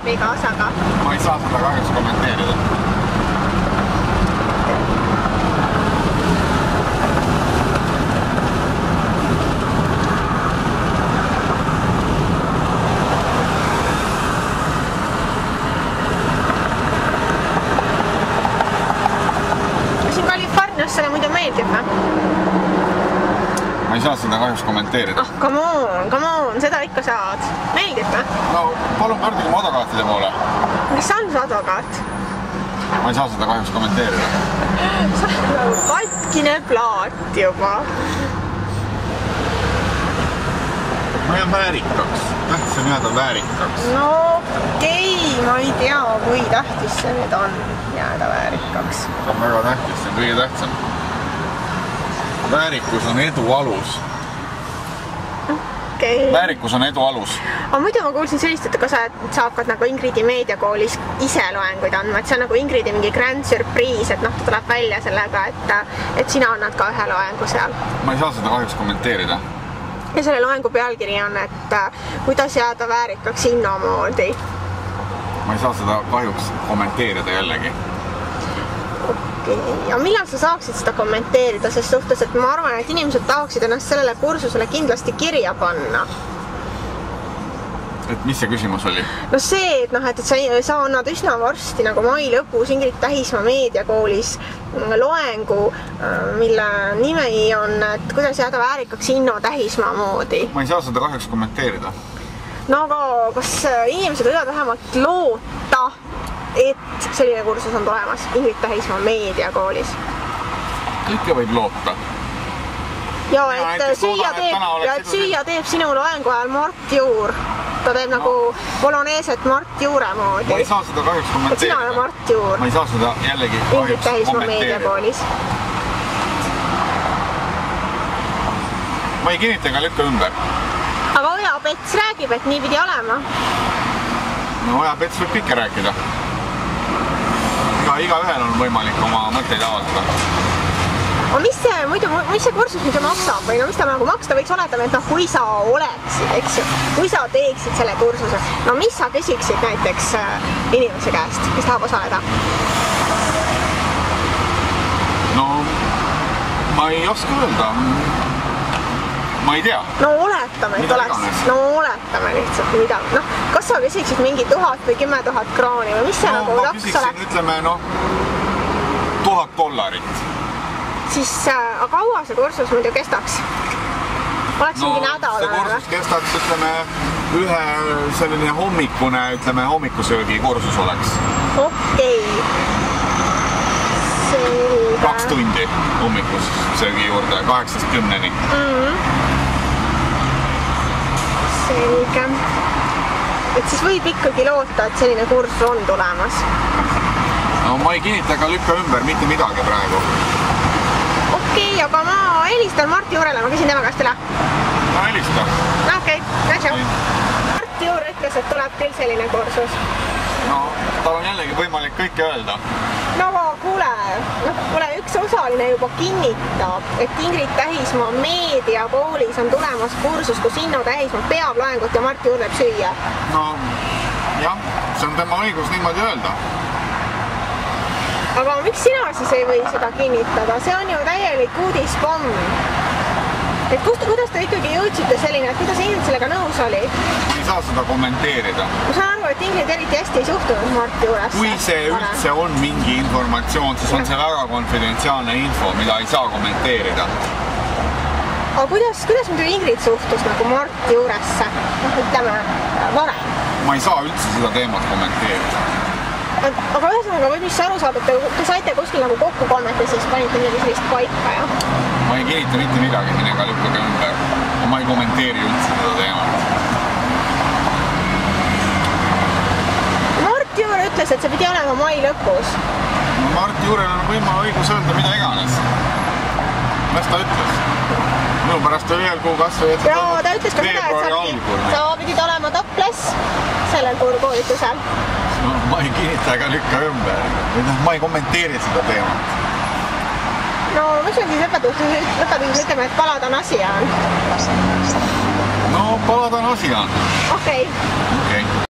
abikaasaga? Ma ei saa seda kahjuks kommenteerida. Siin Californias selle muidu meeldib, või? Ma ei saa seda kahjuks kommenteerida. Come on, seda ikka saad. Meeldib, või? No, palun pöörduge mu advokaatide poole. Mis on see advokaat? Ma ei saa seda kahjuks kommenteerida. Sa oled nagu katkine plaat juba. Ma jään väärikaks. Tähtsam jääda väärikaks. No okei, ma ei tea, kui tähtis see nüüd on jääda väärikaks. See on väga tähtis, see on kõige tähtsam. Väärikus on edu alus. Okay. Väärikus on edu alus. Aga muidu ma kuulsin sellist, et sa hakkad nagu Ingridi meediakoolis ise loenguid andma, et see on nagu Ingridi mingi grand surprise, et noh, ta tuleb välja sellega, et sina annad ka ühe loengu seal. Ma ei saa seda kahjuks kommenteerida. Ja selle loengu pealkiri on, et kuidas jääda väärikaks innomoodi. Ma ei saa seda kahjuks kommenteerida jällegi. Ja millal sa saaksid seda kommenteerida, ses suhtes, et ma arvan, et inimesed tahaksid ennast sellele kursusele kindlasti kirja panna. Et mis see küsimus oli? No see, et sa annad üsna varsti nagu mai lõpus Ingrid Tähismaa meediakoolis loengu, mille nimi on, et kuidas jääda väärikaks Inno Tähismaa moodi. Ma ei saa seda kahjuks kommenteerida. No aga kas inimesed võivad vähemalt loota, et selline kursus on tulemas Ingrid Tähismaa meediakoolis? Kõike võib loota. Ja et süüa teeb sinu loengu ajal Mart Juur. Ta teeb nagu boloneeset Mart Juure moodi. Ma ei saa seda kahjuks kommenteerida. Et sina ole Mart Juur. Ma ei saa seda jällegi Ingrid Tähismaa meediakoolis. Ma ei kinnita ega lükka ümber. Aga Oja Pets räägib, et nii pidi olema. No Oja Pets võib kõike rääkida. Iga ühel on võimalik oma mõtteid avaldada. Aga mis see kursus nüüd maksab või no mis ta nagu maksta võiks oletama, et noh, kui sa oleksid, eks ju, kui sa teeksid selle kursuse, no mis sa küsiksid näiteks inimese käest, kes tahab osaleda? No, ma ei oska öelda. Ma ei tea. No oletame, et oleks, no oletame lihtsalt midagi. Noh, kas sa küsiksid mingi 1000 või 10 000 krooni või mis see nagu taks oleks? Ma küsiksin, ütleme, noh, $1000. Siis, aga kaua see kursus muidu kestaks? Oleks mingi nädal? See kursus kestaks, ütleme, ühe selline hommikune, ütleme, hommikusöögi kursus oleks. Okei. Selge. 2 tundi hommikusöögi juurde, 8-10-ni. Selge. Et siis võib ikkagi loota, et selline kursus on tulemas? No ma ei kinnita ega lükka ümber mitte midagi praegu. Okei, aga ma helistan Mart Juurele, ma küsin tema käest üle. No helista. No okei, näitsa. Mart Juur ütles, et tuleb küll selline kursus. No, tal on jällegi võimalik kõike öelda. No kuule, üks osaline juba kinnitab, et Ingrid Tähismaa meediakoolis on tulemas kursus, kus Inno Tähismaa peab loengut ja Mart Juur teeb süüa. No jah, see on tema õigus niimoodi öelda. Aga miks sina siis ei või seda kinnitada? See on ju täielik uudispomm. Et kuidas te ikkagi jõudsite selline, et kuidas Ingrid sellega nõus oli? Ma ei saa seda kommenteerida. Ma saan aru, et Ingrid eriti hästi ei suhtunud Mart Juuresse. Kui see üldse on mingi informatsioon, siis on see väga konfidentsiaalne info, mida ei saa kommenteerida. Aga kuidas muidu Ingrid suhtus nagu Mart Juuresse? Ütleme, varem. Ma ei saa üldse seda teemat kommenteerida. Aga ühesõnaga võib mis aru saada, et te saite kuskil nagu kokku kolmete, siis panite midagi sellist paika, jah? Ma ei kinnita mitte midagi, minega lükkage ümber. Ma ei kommenteeri üldse seda teemat. Mart Juur ütles, et see pidi olema mai lõpus. Mart Juurel on õigus öelda mida iganes. Las ta ütles. Minu pärast oli ühel kuu kasvu, et ta ütles ka seda, et sa pidid olema topless sellel koolitusel. No ma ei kinnita ega lükka ümber. Ma ei kommenteeri seda teemat. No mis on siis lõpetuseks ütleme, et paladan asia on? No paladan asia on. Okei.